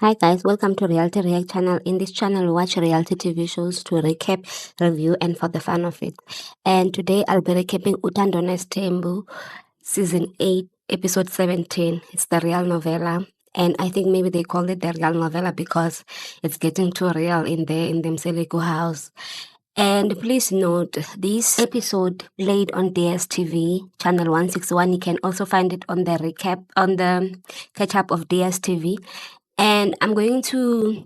Hi guys, welcome to Reality React channel. In this channel, we watch reality TV shows to recap, review, and for the fun of it. And today I'll be recapping Uthando Nesthembu Season 8, Episode 17. It's the real novella. And I think maybe they call it the real novella because it's getting too real in the Mseleku house. And please note, this episode played on DSTV, channel 161. You can also find it on the recap, on the catch-up of DSTV. And I'm going to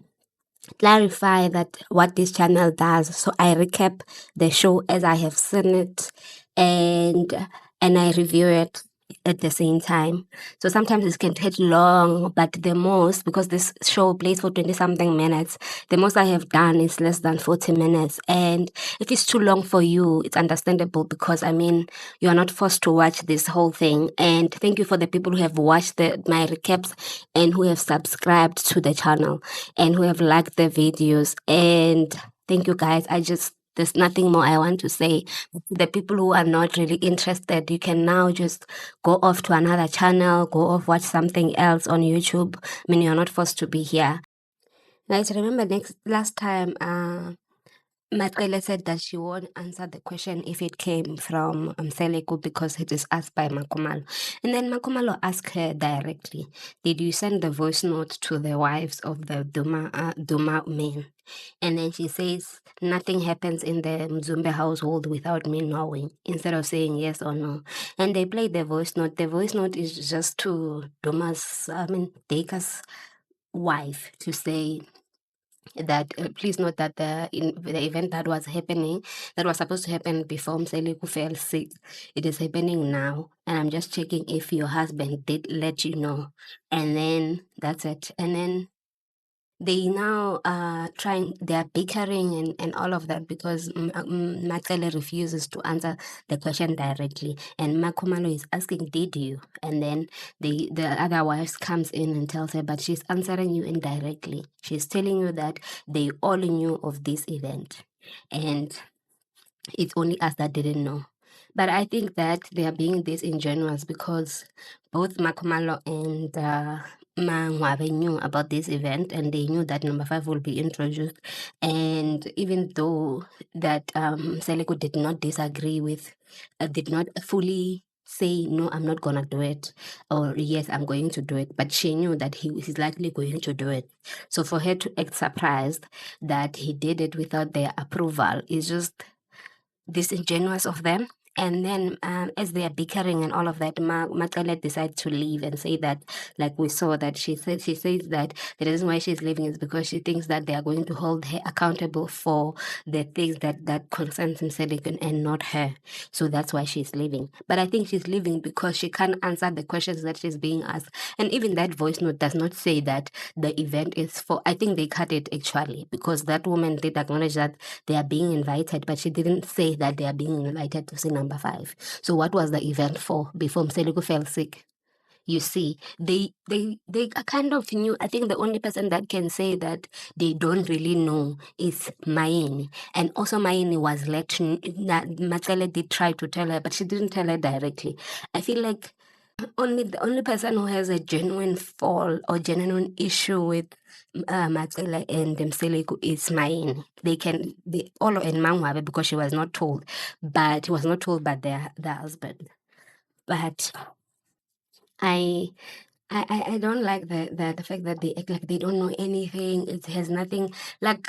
clarify that what this channel does. So I recap the show as I have seen it, and I review it at the same time. So sometimes it can take long, but the most, because this show plays for 20 something minutes, the most I have done is less than 40 minutes. And if it's too long for you, it's understandable, because I mean, you are not forced to watch this whole thing. And thank you for the people who have watched my recaps and who have subscribed to the channel and who have liked the videos. And thank you guys. There's nothing more I want to say. The people who are not really interested, you can now just go off to another channel, go off, watch something else on YouTube. I mean, you're not forced to be here. Guys, remember last time MaCele said that she won't answer the question if it came from Mseleku because it is asked by Makumalo. And then Makumalo asked her directly, did you send the voice note to the wives of the Duma men? And then she says, nothing happens in the Mzumbe household without me knowing, instead of saying yes or no. And they played the voice note. The voice note is just to Deka's wife, to say that please note that the event that was happening, that was supposed to happen before Mseleku fell sick, it is happening now, and I'm just checking if your husband did let you know. And then that's it. And then they now they're bickering and all of that because MaCele refuses to answer the question directly, and Makumalo is asking, did you? And then the other wife comes in and tells her, but she's answering you indirectly. She's telling you that they all knew of this event, and it's only us that didn't know. But I think that they are being disingenuous because both Makumalo and Mangwabe knew about this event, and they knew that number 5 will be introduced. And even though that Mseleku did not disagree with, did not fully say, no, I'm not going to do it, or yes, I'm going to do it, but she knew that he's likely going to do it. So for her to act surprised that he did it without their approval is just disingenuous of them. And then as they are bickering and all of that, MaCele decides to leave and say that, like we saw that she says that the reason why she's leaving is because she thinks that they are going to hold her accountable for the things that concerns Mseleku and not her. So that's why she's leaving. But I think she's leaving because she can't answer the questions that she's being asked. And even that voice note does not say that the event is for, I think they cut it actually, because that woman did acknowledge that they are being invited, but she didn't say that they are being invited to see number 5. So what was the event for before Mseleku fell sick? You see, they are kind of new. I think the only person that can say that they don't really know is Mayeni. And also Mayeni was let to, that MaCele did try to tell her, but she didn't tell her directly. I feel like the only person who has a genuine fall or genuine issue with MaCele and Mseleku is Mayeni. They all and Mangwabe, because she was not told, but he was not told by their husband. But I don't like the fact that they act like they don't know anything. It has nothing, like,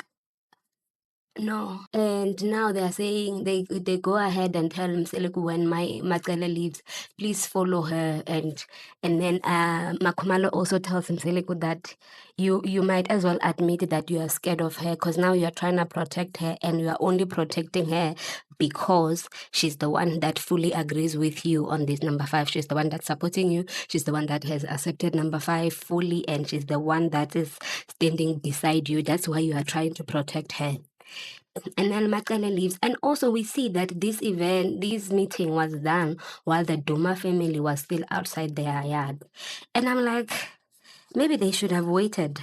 no. And now they are saying they go ahead and tell Mseleku when MaCele leaves, please follow her. And then Makumalo also tells Mseleku that you might as well admit that you are scared of her, because now you are trying to protect her, and you are only protecting her because she's the one that fully agrees with you on this number 5. She's the one that's supporting you. She's the one that has accepted number 5 fully, and she's the one that is standing beside you. That's why you are trying to protect her. And then MaCele leaves. And also we see that this meeting was done while the Duma family was still outside their yard. And I'm like, maybe they should have waited.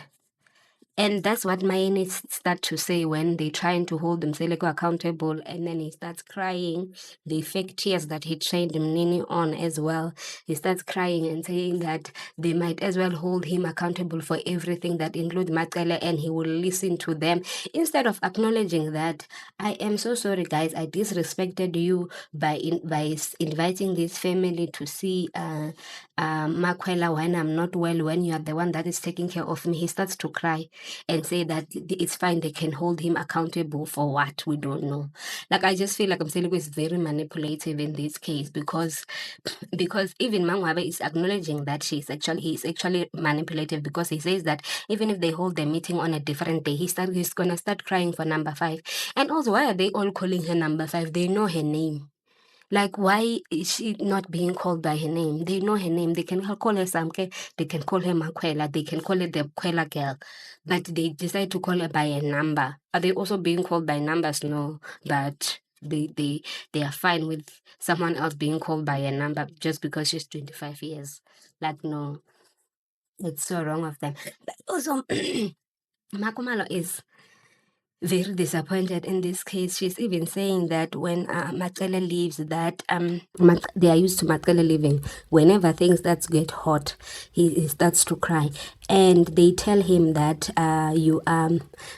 And that's what Mayeni start to say when they trying to hold Mseleku accountable, and then he starts crying the fake tears that he trained Mnini on as well. He starts crying and saying that they might as well hold him accountable for everything that includes MaCele, and he will listen to them instead of acknowledging that I am so sorry, guys. I disrespected you by inviting this family to see Makwela when I'm not well, when you are the one that is taking care of me. He starts to cry and say that it's fine, they can hold him accountable for what we don't know. Like, I just feel like Mseleku is very manipulative in this case because even Mangwabe is acknowledging that he's actually manipulative, because he says that even if they hold the meeting on a different day, he's gonna start crying for number 5. And also, why are they all calling her number 5? They know her name. Like, why is she not being called by her name? They know her name. They can call her Samke, they can call her Makwela, they can call her the Kwela girl, but they decide to call her by a number. Are they also being called by numbers? No, but they are fine with someone else being called by a number just because she's 25 years. Like, no, it's so wrong of them. But also, Makumalo is very disappointed in this case. She's even saying that when MaCele leaves, that they are used to MaCele leaving. Whenever things starts get hot, he starts to cry, and they tell him that you are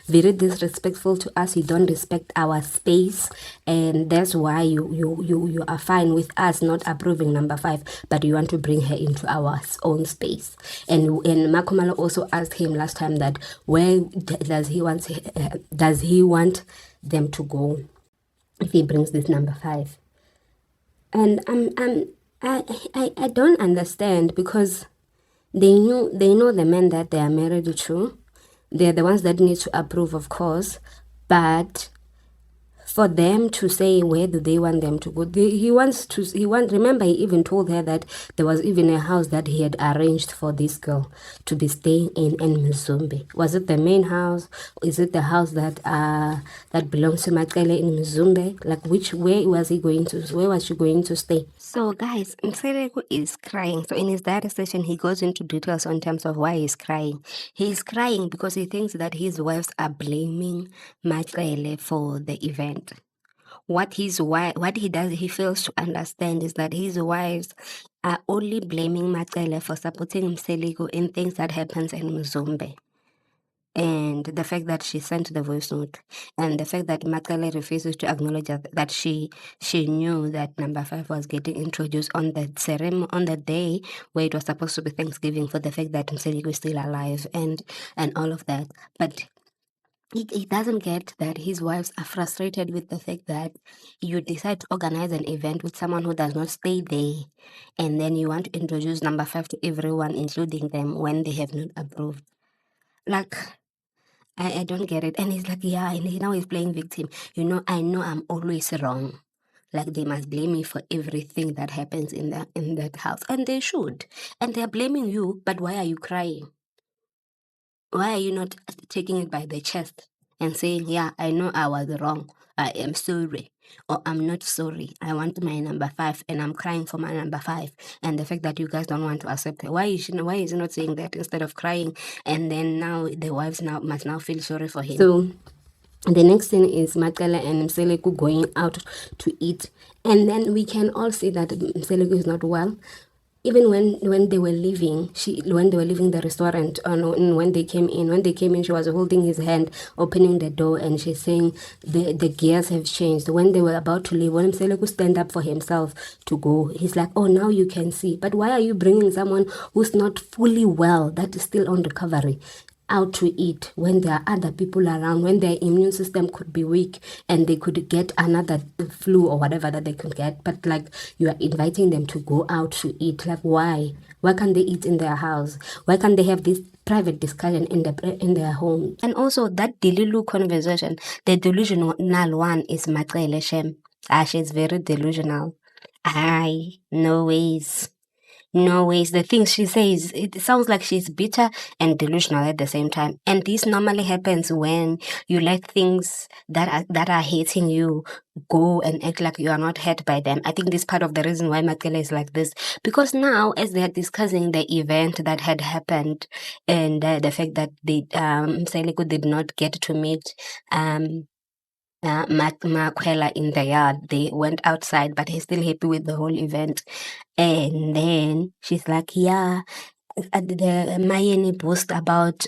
very disrespectful to us. You don't respect our space, and that's why you are fine with us not approving number 5, but you want to bring her into our own space. And Makumalo also asked him last time that where does he want them to go if he brings this number 5. And I don't understand, because they know the men that they are married to. They're the ones that need to approve, of course, but for them to say where do they want them to go, remember, he even told her that there was even a house that he had arranged for this girl to be staying in Mzumbe. Was it the main house? Is it the house that belongs to MaCele in Mzumbe? Like, where was she going to stay? So guys, Mseleku is crying. So in his diary session, he goes into details in terms of why he's crying. He's crying because he thinks that his wives are blaming MaCele for the event. What he fails to understand is that his wives are only blaming MaCele for supporting Mseleku in things that happens in Mzumbe. And the fact that she sent the voice note, and the fact that MaCele refuses to acknowledge that she knew that number 5 was getting introduced on the ceremony, on the day where it was supposed to be Thanksgiving, for the fact that Mseleku is still alive and all of that. But he doesn't get that his wives are frustrated with the fact that you decide to organize an event with someone who does not stay there, and then you want to introduce number 5 to everyone, including them, when they have not approved. Like, I don't get it. And he's like, yeah, and now he's playing victim. I know I'm always wrong. Like, they must blame me for everything that happens in that house. And they should. And they're blaming you, but why are you crying? Why are you not taking it by the chest and saying, yeah, I know I was wrong, I am sorry, or I'm not sorry, I want my number 5 and I'm crying for my number 5, and the fact that you guys don't want to accept it? Why is he not saying that instead of crying? And then now the wives must now feel sorry for him. So the next thing is MaCele and Mseleku going out to eat, and then we can all see that Mseleku is not well. Even when they were leaving, the restaurant, when they came in, she was holding his hand, opening the door, and she's saying the gears have changed. When they were about to leave, when Mseleku stand up for himself to go, he's like, oh, now you can see. But why are you bringing someone who's not fully well, that is still on recovery, out to eat when there are other people around, when their immune system could be weak and they could get another flu or whatever that they could get? But like, you are inviting them to go out to eat. Like, why can't they eat in their house? Why can't they have this private discussion in their home? And also that Delulu conversation, the delusional one is MaCele Shem. She's very delusional. No ways. No ways. The things she says, it sounds like she's bitter and delusional at the same time. And this normally happens when you let things that are hating you go and act like you are not hurt by them. I think this is part of the reason why MaCele is like this. Because now, as they are discussing the event that had happened and the fact that Mseleku did not get to meet Makwela in the yard. They went outside, but he's still happy with the whole event. And then she's like, yeah, the Mayeni post about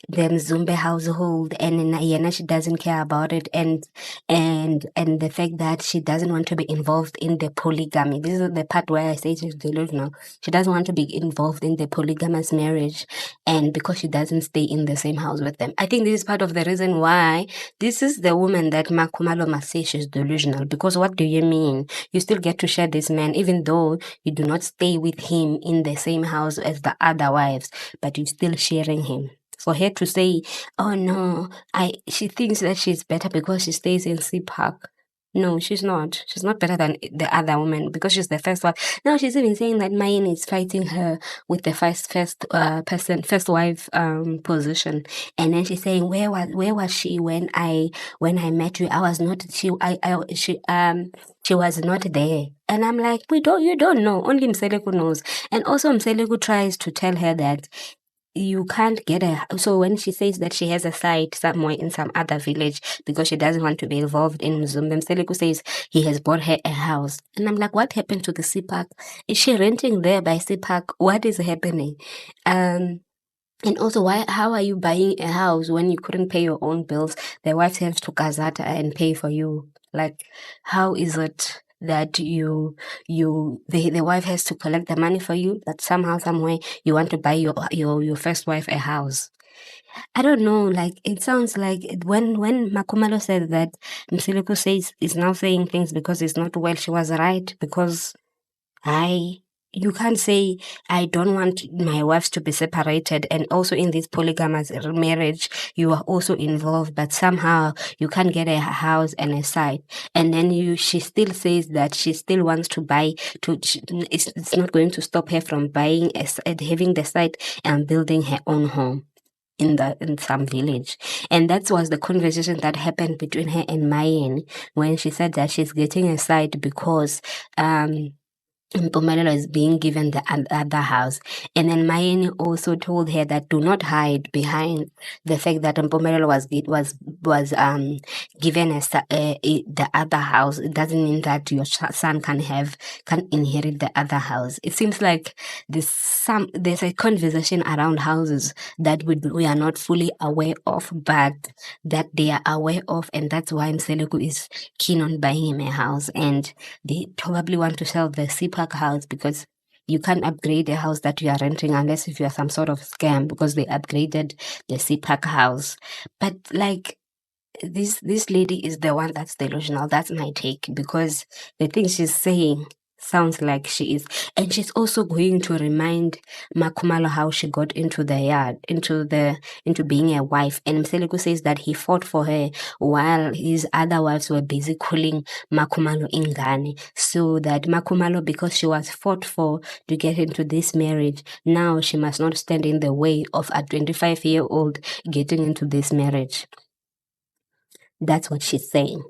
the Mzumbe household, and Yena, she doesn't care about it, and the fact that she doesn't want to be involved in the polygamy. This is the part where I say she's delusional. She doesn't want to be involved in the polygamous marriage, and because she doesn't stay in the same house with them. I think this is part of the reason why this is the woman that Makumalo must say she's delusional. Because what do you mean? You still get to share this man, even though you do not stay with him in the same house as the other wives, but you're still sharing him. For her to say, oh no, she thinks that she's better because she stays in Sea Park. No, she's not. She's not better than the other woman because she's the first wife. Now she's even saying that Mayen is fighting her with the first wife position. And then she's saying, where was she when I met you? I was not. She was not there. And I'm like, you don't know. Only Mseleku knows. And also Mseleku tries to tell her that you can't get so when she says that she has a site somewhere in some other village because she doesn't want to be involved in Mzumbe, Mseleku says he has bought her a house. And I'm like, what happened to the Sea Park? Is she renting there by Sea Park? What is happening? And also, how are you buying a house when you couldn't pay your own bills? The wife has to gazata and pay for you. Like, how is it that the wife has to collect the money for you, but somehow, some way, you want to buy your first wife a house? I don't know, like, it sounds like when Makumalo said that Mseleku says is now saying things because it's not well, she was right, because you can't say, I don't want my wives to be separated, and also in this polygamous marriage, you are also involved, but somehow you can't get a house and a site. And then she still says that she still wants to buy, it's not going to stop her from buying, having the site and building her own home in some village. And that was the conversation that happened between her and Mayen when she said that she's getting a site because Mpumelelo is being given the other house. And then Mayeni also told her that do not hide behind the fact that Mpumelelo was given the other house. It doesn't mean that your son can inherit the other house. It seems like there's a conversation around houses that we are not fully aware of, but that they are aware of, and that's why Mseleku is keen on buying him a house. And they probably want to sell the Sea Park house because you can't upgrade a house that you are renting unless if you are some sort of scam, because they upgraded the Sea Park house. But like, this lady is the one that's delusional. That's my take, because the thing she's saying sounds like she is. And she's also going to remind Makumalo how she got into the yard, into being a wife. And Mseleku says that he fought for her while his other wives were busy calling Makumalo ingane. So that Makumalo, because she was fought for to get into this marriage, now she must not stand in the way of a 25-year-old getting into this marriage. That's what she's saying.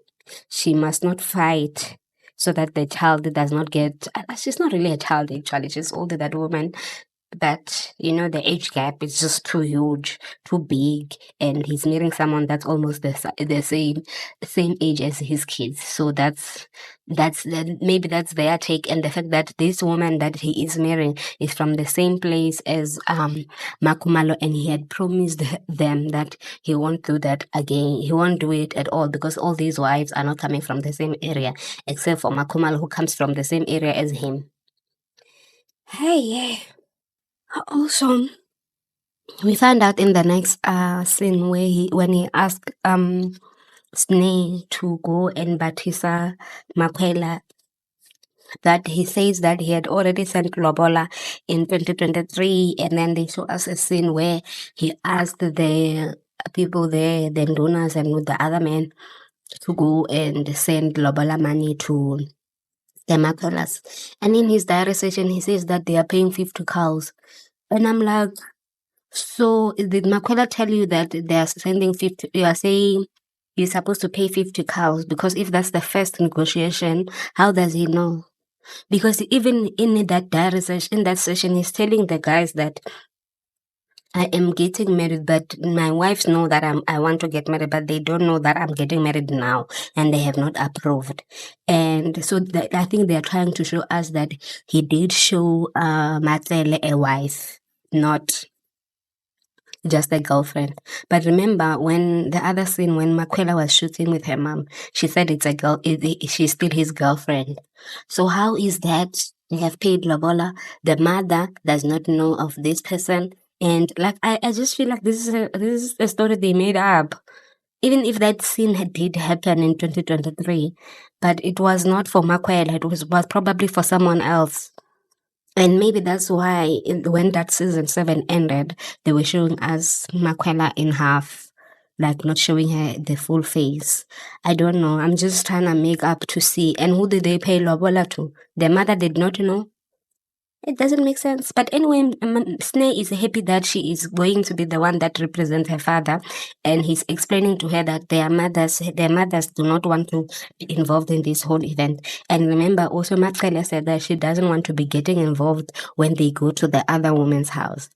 She must not fight so that the child does not get... She's not really a child, actually. She's older than that woman. But, the age gap is just too huge, too big. And he's marrying someone that's almost the same age as his kids. So maybe that's their take. And the fact that this woman that he is marrying is from the same place as Makumalo, and he had promised them that he won't do that again. He won't do it at all, because all these wives are not coming from the same area, except for Makumalo, who comes from the same area as him. Hey, yeah. Also, we found out in the next scene when he asked Sneh to go and Batisa Makwela, that he says that he had already sent Lobola in 2023, and then they show us a scene where he asked the people there, the donors and with the other men, to go and send Lobola money to the MaCele. And in his diary session, he says that they are paying 50 cows. And I'm like, so did MaCele tell you that they are sending 50? You are saying you're supposed to pay 50 cows, because if that's the first negotiation, how does he know? Because even in that diary session, in that session, he's telling the guys that I am getting married, but my wives know that I want to get married, but they don't know that I'm getting married now, and they have not approved. And so I think they are trying to show us that he did show MaCele a wife, not just a girlfriend. But remember, when the other scene, when MaCele was shooting with her mom, she said it's a girl. She's still his girlfriend. So how is that? They have paid Lobola. The mother does not know of this person, and like I just feel like this is a story they made up. Even if that scene did happen in 2023, but it was not for MaCele. It was probably for someone else. And maybe that's why when that season 7 ended, they were showing us MaCele in half, like not showing her the full face. I don't know. I'm just trying to make up to see. And who did they pay Lobola to? The mother did not know. It doesn't make sense. But anyway, Sneh is happy that she is going to be the one that represents her father. And he's explaining to her that their mothers do not want to be involved in this whole event. And remember, also MaCele said that she doesn't want to be getting involved when they go to the other woman's house.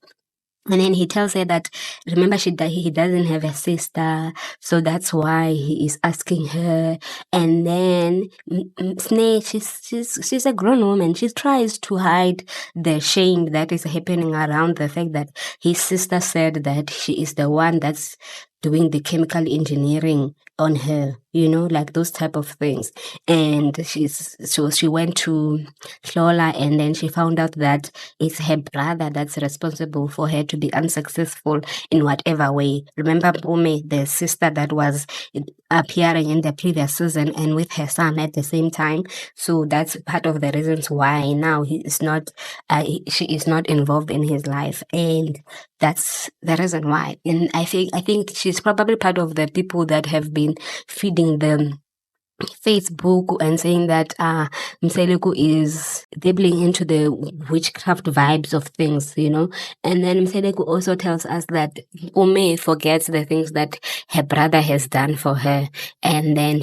And then he tells her that, remember, he doesn't have a sister, so that's why he is asking her. And then Sneh, she's a grown woman. She tries to hide the shame that is happening around the fact that his sister said that she is the one that's doing the chemical engineering on her, like those type of things. And she went to Lola, and then she found out that it's her brother that's responsible for her to be unsuccessful in whatever way. Remember Bome, the sister that was appearing in the previous season and with her son at the same time. So that's part of the reasons why now she is not involved in his life, and that's the reason why. And I think she's probably part of the people that have been feeding them Facebook and saying that Mseleku is dabbling into the witchcraft vibes of things, And then Mseleku also tells us that Ume forgets the things that her brother has done for her. And then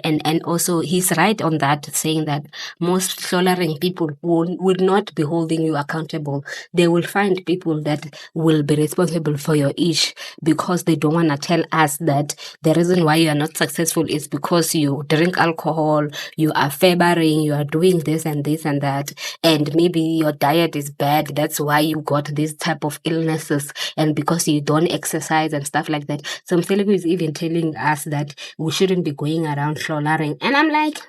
and also he's right on that, saying that most Solering people would not be holding you accountable. They will find people that will be responsible for your ish, because they don't want to tell us that the reason why you are not successful is because you drink alcohol, you are favoring, you are doing this and this and that, and maybe your diet is bad, that's why you got these type of illnesses, and because you don't exercise and stuff like that. So Mseleku is even telling us that we shouldn't be going around hlolaring. And I'm like,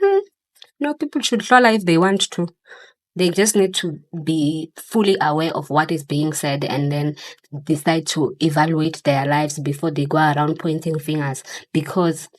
no, people should hlola if they want to. They just need to be fully aware of what is being said and then decide to evaluate their lives before they go around pointing fingers. Because,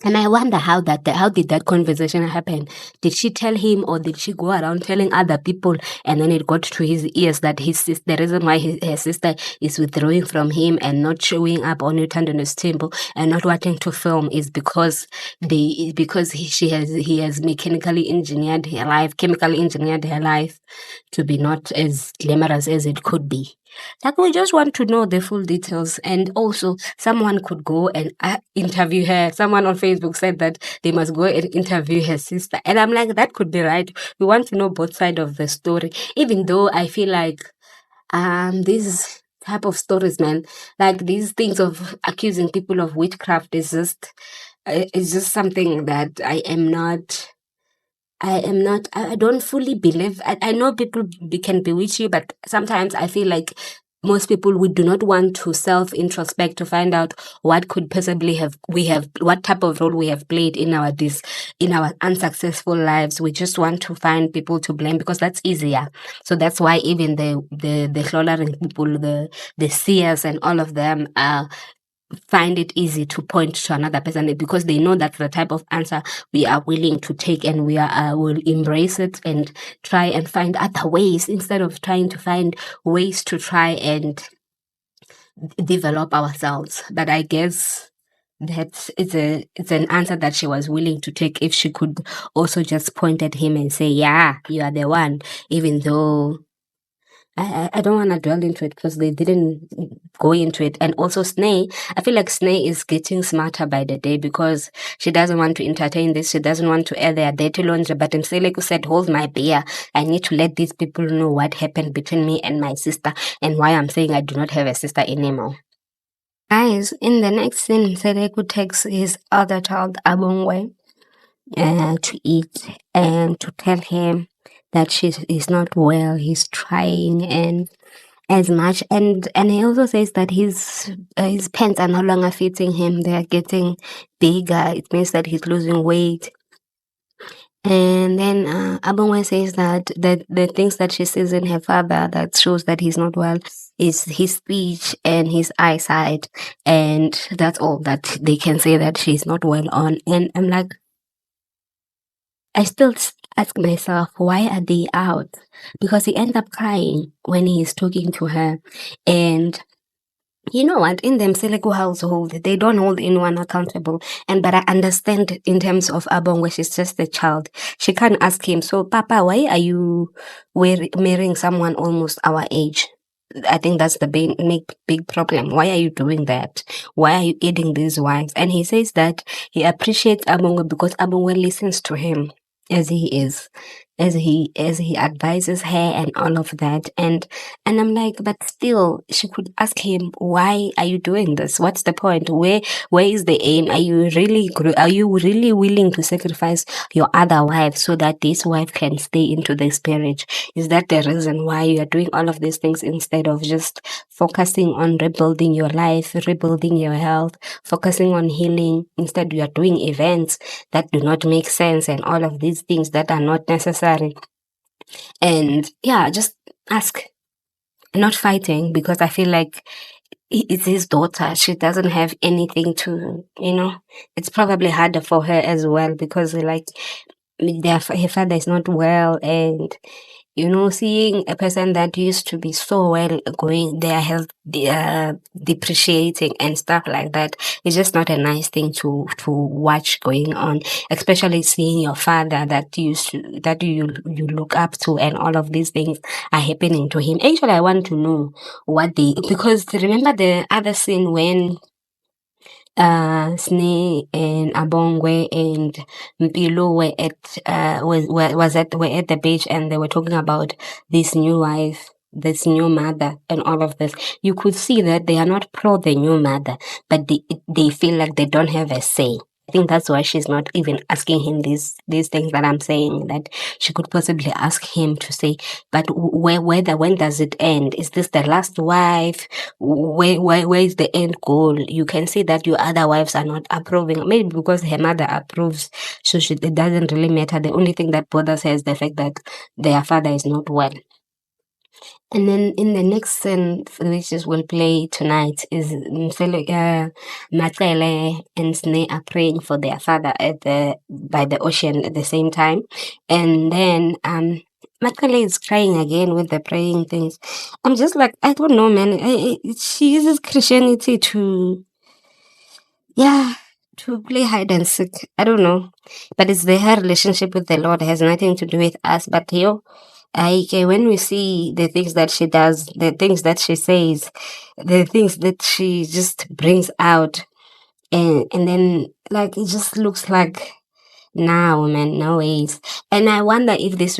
and I wonder how did that conversation happen? Did she tell him, or did she go around telling other people, and then it got to his ears that the reason why her sister is withdrawing from him and not showing up on Uthando Nesthembu and not wanting to film is because he has chemically engineered her life to be not as glamorous as it could be. Like, we just want to know the full details. And also, someone could go and interview her. Someone on Facebook said that they must go and interview her sister. And I'm like, that could be right. We want to know both sides of the story. Even though I feel like these type of stories, man, like these things of accusing people of witchcraft is just something that I don't fully believe. I know people can bewitch you, but sometimes I feel like most people, we do not want to self-introspect to find out what could possibly what type of role we have played in our unsuccessful lives. We just want to find people to blame because that's easier. So that's why even the Hlolaring people, the seers and all of them find it easy to point to another person, because they know that's the type of answer we are willing to take, and we will embrace it and try and find other ways instead of trying to find ways to try and develop ourselves. But I guess That it's an answer that she was willing to take if she could also just point at him and say, yeah, you are the one, even though I don't want to dwell into it because they didn't go into it. And also Snay, I feel like Snay is getting smarter by the day because she doesn't want to entertain this. She doesn't want to air their dirty laundry. But Mseleku said, hold my beer. I need to let these people know what happened between me and my sister and why I'm saying I do not have a sister anymore. Guys, in the next scene, Mseleku takes his other child, Abongwe, to eat and to tell him that he's not well, he's trying and as much, and he also says that his pants are no longer fitting him, they are getting bigger. It means that he's losing weight. And then Abongwe says that the things that she sees in her father that shows that he's not well is his speech and his eyesight, and that's all that they can say that she's not well on. And I'm like, I still ask myself, why are they out? Because he ends up crying when he's talking to her. And you know what? In the Mseleku household, they don't hold anyone accountable. But I understand in terms of Abongwe, she's just a child. She can't ask him, so Papa, why are you marrying someone almost our age? I think that's the big problem. Why are you doing that? Why are you eating these wives? And he says that he appreciates Abongwe because Abongwe listens to him as he is, as he advises her and all of that. And I'm like, but still, she could ask him, why are you doing this? What's the point? Where is the aim? Are you really willing to sacrifice your other wife so that this wife can stay into this marriage? Is that the reason why you are doing all of these things instead of just focusing on rebuilding your life, rebuilding your health, focusing on healing? Instead, you are doing events that do not make sense and all of these things that are not necessary. And yeah, just ask. Not fighting, because I feel like it's his daughter. She doesn't have anything to, it's probably harder for her as well because like her father is not well, and seeing a person that used to be so well going, their health depreciating and stuff like that is just not a nice thing to watch going on, especially seeing your father that you look up to and all of these things are happening to him. Actually, I want to know because remember the other scene when Snee and Abongwe and Mpilo were at the beach, and they were talking about this new wife, this new mother, and all of this. You could see that they are not pro the new mother, but they feel like they don't have a say. I think that's why she's not even asking him these things that I'm saying, that she could possibly ask him to say, but when does it end? Is this the last wife? Where is the end goal? You can see that your other wives are not approving, maybe because her mother approves, so it doesn't really matter. The only thing that bothers her is the fact that their father is not well. And then in the next scene, which will play tonight, is MaCele and Sneh are praying for their father by the ocean at the same time. And then MaCele is crying again with the praying things. I'm just like, I don't know, man. She uses Christianity to play hide and seek. I don't know. But it's her relationship with the Lord. It has nothing to do with us. But when we see the things that she does, the things that she says, the things that she just brings out, and then like it just looks like, no, man, no ways. And I wonder if this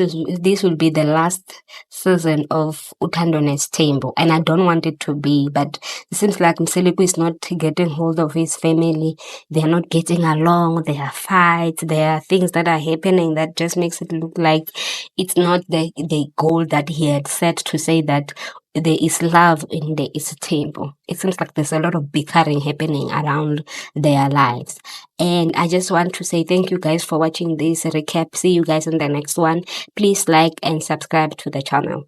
will be the last season of Uthando Nesthembu. And I don't want it to be, but it seems like Mseleku is not getting hold of his family. They are not getting along. There are fights. There are things that are happening that just makes it look like it's not the goal that he had set to say that there is love in the Nesthembu. It seems like there's a lot of bickering happening around their lives. And I just want to say thank you guys for watching this recap. See you guys in the next one. Please like and subscribe to the channel.